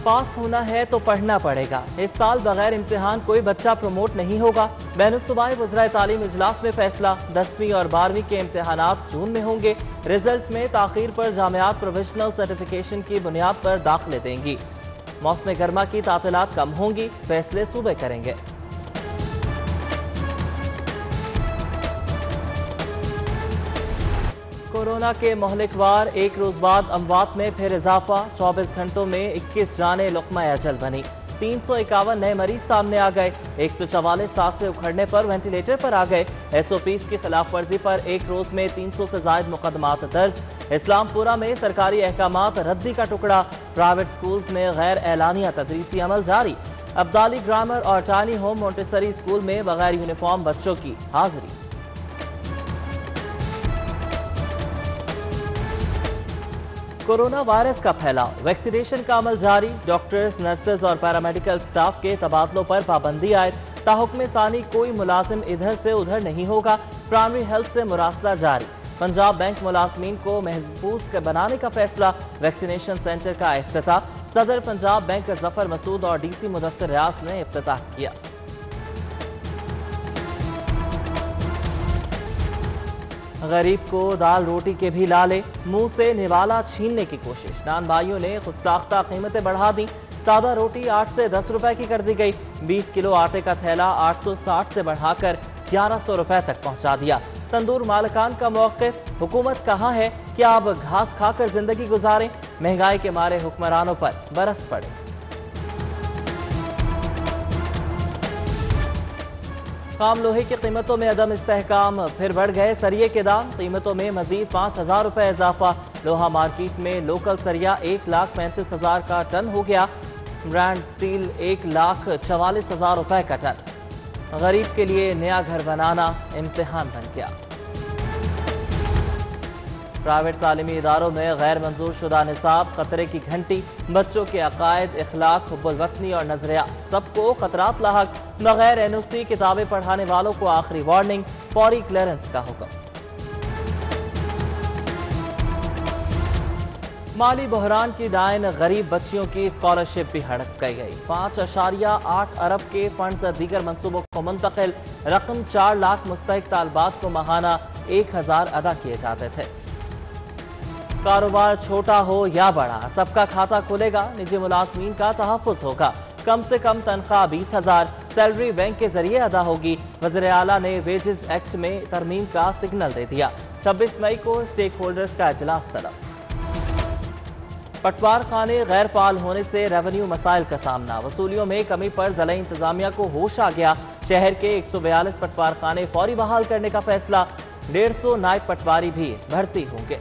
पास होना है तो पढ़ना पड़ेगा। इस साल बगैर इम्तिहान कोई बच्चा प्रमोट नहीं होगा। बैनुल-सूबाई वज़राए तालीम इजलास में फैसला। 10वीं और 12वीं के इम्तिहानात जून में होंगे। रिजल्ट में ताखीर पर जामियात प्रोविजनल सर्टिफिकेशन की बुनियाद पर दाखिले देंगी। मौसम गर्मा की तातीलात कम होंगी, फैसले सूबे करेंगे। कोरोना के मोहलिकवार एक रोज बाद अमवात में फिर इजाफा। 24 घंटों में 21 जानें लुक़मा अजल बनी। 351 नए मरीज सामने आ गए। 144 सांसें उखड़ने पर वेंटिलेटर पर आ गए। SOPs की खिलाफ वर्जी पर एक रोज में 300 से जायद मुकदमात दर्ज। इस्लामपुरा में सरकारी अहकामात रद्दी का टुकड़ा। प्राइवेट स्कूल्स में गैर एलानिया तदरीसी अमल जारी। अब्दाली ग्रामर और टानी होम मोंटेसरी स्कूल में बगैर यूनिफॉर्म बच्चों की हाजिरी। कोरोना वायरस का फैलाव, वैक्सीनेशन का अमल जारी। डॉक्टर्स, नर्सेज और पैरामेडिकल स्टाफ के तबादलों पर पाबंदी आयद। ताहुक्म सानी कोई मुलाजिम इधर से उधर नहीं होगा। प्राइमरी हेल्थ से मुरासला जारी। पंजाब बैंक मुलाजमीन को महफूज बनाने का फैसला। वैक्सीनेशन सेंटर का इफ्तिताह। सदर पंजाब बैंक जफर मसूद और DC मुदस्सिर रियाज ने इफ्तिताह किया। गरीब को दाल रोटी के भी लाले, मुंह से निवाला छीनने की कोशिश। नान भाइयों ने खुद साख्ता कीमतें बढ़ा दी। सादा रोटी 8 से 10 रुपए की कर दी गई। 20 किलो आटे का थैला 860 से बढ़ाकर 1100 रुपए तक पहुंचा दिया। तंदूर मालिकान का मौक़िफ़, हुकूमत कहाँ है कि आप घास खाकर जिंदगी गुजारें। महंगाई के मारे हुक्मरानों पर बरस पड़े। खाम लोहे की कीमतों में अदम इस्तेहकाम, फिर बढ़ गए सरिये के दाम। कीमतों में मजीद 5000 रुपए इजाफा। लोहा मार्केट में लोकल सरिया 1,35,000 का टन हो गया। ब्रांड स्टील 1,44,000 रुपए का टन। गरीब के लिए नया घर बनाना इम्तिहान बन गया। प्राइवेट तालीमी इदारों में गैर मंजूर शुदा निसाब, खतरे की घंटी। बच्चों के अकायद, इखलाक, हुब्बुल वतनी और नजरिया सबको खतरात लाहक। बगैर NOC किताबें पढ़ाने वालों को आखिरी वार्निंग, फौरी क्लियरेंस का हुक्म। माली बहरान की दायन, गरीब बच्चियों की स्कॉलरशिप भी हड़प गई। 5.8 अरब के फंड्स दीगर मंसूबों को मुंतकिल। रकम 4 लाख मुस्तहिक तालबात को माहाना 1000 अदा किए जाते थे। कारोबार छोटा हो या बड़ा, सबका खाता खुलेगा। निजी मुलाजमीन का तहफ़्फ़ुज़ होगा। कम से कम तनख्वाह 20,000, सैलरी बैंक के जरिए अदा होगी। वज़ीर आला ने वेजेस एक्ट में तरमीम का सिग्नल दे दिया। 26 मई को स्टेक होल्डर्स का इजलास तलब। पटवार खाने गैर फाल होने से रेवेन्यू मसाइल का सामना। वसूलियों में कमी पर ज़िला इंतजामिया को होश आ गया। शहर के 142 पटवार खाने फौरी बहाल करने का फैसला। 150 नायब पटवारी भी भर्ती होंगे।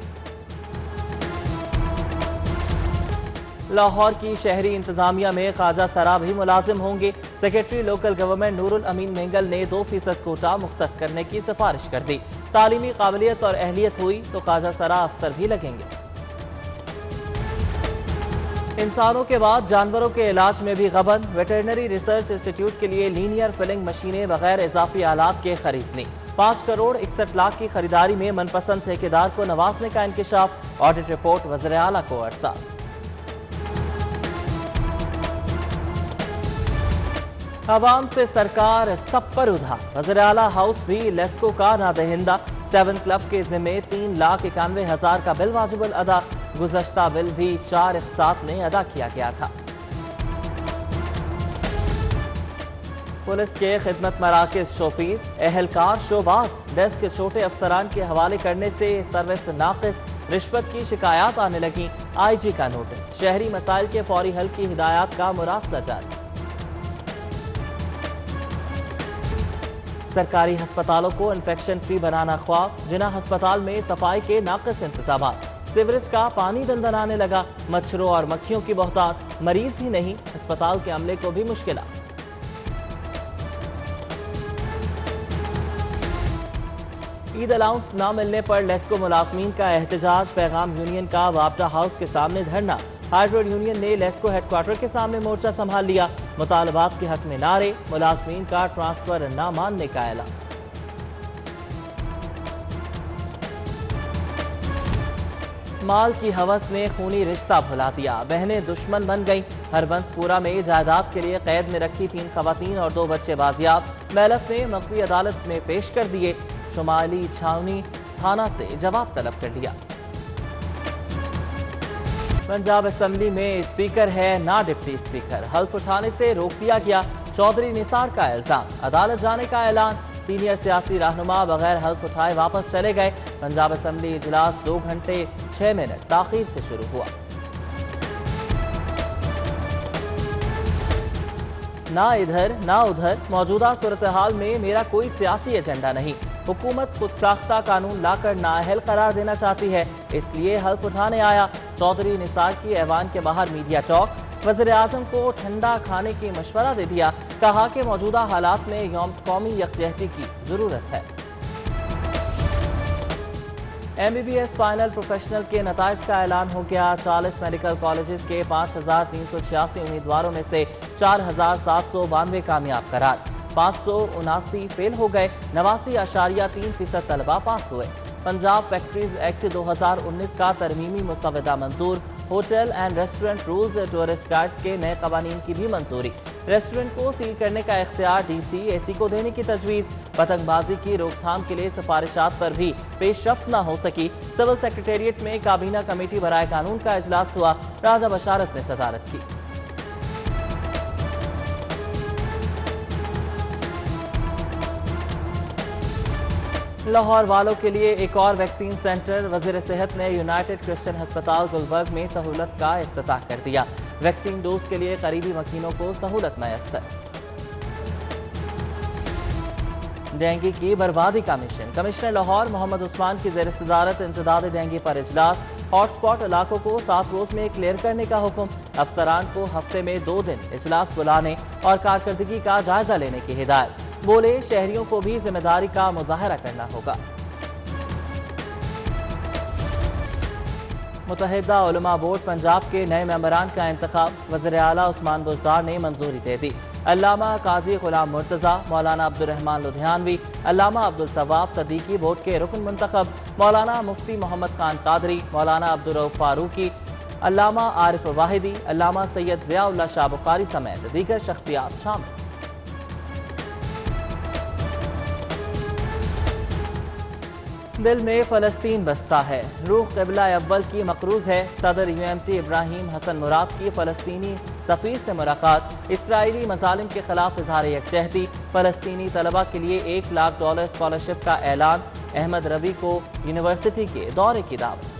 लाहौर की शहरी इंतजामिया में ख्वाजा सरा भी मुलाजिम होंगे। सेक्रेटरी लोकल गवर्नमेंट नूरुल अमीन मेंगल ने 2% कोटा मुख्तस करने की सिफारिश कर दी। तालीमी काबिलियत और अहलियत हुई तो ख्वाजा सरा अफसर भी लगेंगे। इंसानों के बाद जानवरों के इलाज में भी गबन। वेटरनरी रिसर्च इंस्टीट्यूट के लिए लीनियर फिलिंग मशीनें बगैर इजाफी आलात के खरीदनी। 5 करोड़ 61 लाख की खरीदारी में मनपसंद ठेकेदार को नवाजने का इंकशाफ। ऑडिट रिपोर्ट वज़ीर आला को अरसा। अवाम से सरकार सब पर उधार। वज़ीर आला हाउस भी लेस्को का नादहिंदा। 7 क्लब के जिम्मे 3,91,000 का बिल वाजिबुल अदा। गुज़श्ता बिल भी 4 इक़सात में अदा किया गया था। पुलिस के खिदमत मराकज़ शोपीस, एहलकार शोबाज। डेस्क छोटे अफसरान के हवाले करने से सर्विस नाक़िस। रिश्वत की शिकायत आने लगी। IG का नोटिस। शहरी मसाइल के फौरी हल की हिदायत का मुरासला जारी। सरकारी हस्पतालों को इन्फेक्शन फ्री बनाना ख्वाब। जिना हस्पताल में सफाई के नाक़िस इंतजाम। सीवरेज का पानी दंदनाने लगा। मच्छरों और मक्खियों की बहुतात। मरीज ही नहीं, अस्पताल के अमले को भी मुश्किल। ईद अलाउंस न मिलने पर लेस्को मुलाजमीन का एहतजाज। पैगाम यूनियन का वापटा हाउस के सामने धरना। हाइड्रोड यूनियन ने लेस्को हेडक्वार्टर के सामने मोर्चा संभाल लिया। मुतालबात के हक में नारे। मुलाजमीन का ट्रांसफर न मानने का ऐलान। مال کی ہوس نے خونی رشتہ بھلا دیا، بہنیں دشمن بن گئیں۔ ہربنس پورہ میں جائیداد کے لیے قید میں رکھی 3 خواتین اور 2 بچے بازیاب، میلف نے مخفی عدالت میں پیش کر دیے، شمالی چھاونی تھانہ سے جواب طلب کر لیا۔ پنجاب اسمبلی میں اسپیکر ہے نہ ڈپٹی اسپیکر، حلف اٹھانے سے روک دیا گیا، چودھری نثار کا الزام، عدالت جانے کا اعلان، سینئر سیاسی رہنما بغیر حلف اٹھائے واپس چلے گئے۔ پنجاب اسمبلی اجلاس 2 گھنٹے 6 منٹ تاخیر سے شروع ہوا۔ نہ ادھر نہ ادھر، موجودہ صورتحال میں میرا کوئی سیاسی ایجنڈا نہیں، حکومت خود ساختہ قانون لا کر نااہل قرار دینا چاہتی ہے، اس لیے حلف اٹھانے آیا۔ چودھری نثار کی ایوان کے باہر میڈیا ٹاک، وزیراعظم کو ٹھنڈا کھانے کی مشورہ دے دیا، کہا کہ موجودہ حالات میں قومی یکجہتی کی ضرورت ہے۔ MBBS فائنل پروفیشنل کے نتائج کا اعلان ہو گیا، 40 میڈیکل کالجز کے 5386 امیدواروں میں سے 4792 کامیاب قرار، 579 فیل ہو گئے، 89.3% طلبہ پاس ہوئے۔ پنجاب فیکٹریز ایکٹ 2019 کا ترمیمی مسودہ منظور، hotel and restaurant rules tourist guides کے نئے قوانین کی بھی منظوری، ریسٹورنٹ کو سیل کرنے کا اختیار DC کو دینے کی تجویز، پتنگ بازی کی روک تھام کے لیے سفارشات پر بھی پیش رفت نہ ہو سکی، سول سیکریٹریٹ میں کابینہ کمیٹی برائے قانون کا اجلاس ہوا، راجہ بشارت نے صدارت کی۔ لاہور والوں کے لیے ایک اور ویکسین سینٹر، وزیر صحت نے یونائٹڈ کرسچن ہسپتال گلبرگ میں سہولت کا افتتاح کر دیا، ویکسین ڈوز کے لیے قریبی مکینوں کو سہولت میسر۔ ڈینگی کی بربادی کا مشن، کمشنر لاہور محمد عثمان کی زیر صدارت انسداد ڈینگی پر اجلاس، ہاٹ سپاٹ علاقوں کو 7 روز میں کلیئر کرنے کا حکم، افسران کو ہفتے میں 2 دن اجلاس بلانے اور کارکردگی کا جائزہ لینے کی ہدایت، بولے شہریوں کو بھی ذمہ داری کا مظاہرہ کرنا ہوگا۔ متحدہ علماء بورڈ پنجاب کے نئے ممبران کا انتخاب، وزیر اعلیٰ عثمان بزدار نے منظوری دے دی، علامہ قاضی غلام مرتضیٰ، مولانا عبدالرحمان لدھیانوی، علامہ عبدالثواب صدیقی بورڈ کے رکن منتخب، مولانا مفتی محمد خان قادری، مولانا عبدالرؤف فاروقی، علامہ عارف واحدی، علامہ سید ضیاء اللہ شاہ بخاری سمیت دیگر شخصیات شامل۔ دل میں فلسطین بستا ہے، روح قبلہ اول کی مقروض ہے، صدر UMT ابراہیم حسن مراد کی فلسطینی سفیر سے ملاقات، اسرائیلی مظالم کے خلاف اظہار یکجہتی، فلسطینی طلبہ کے لیے $1 لاکھ اسکالرشپ کا اعلان، احمد ربی کو یونیورسٹی کے دورے کی دعوت۔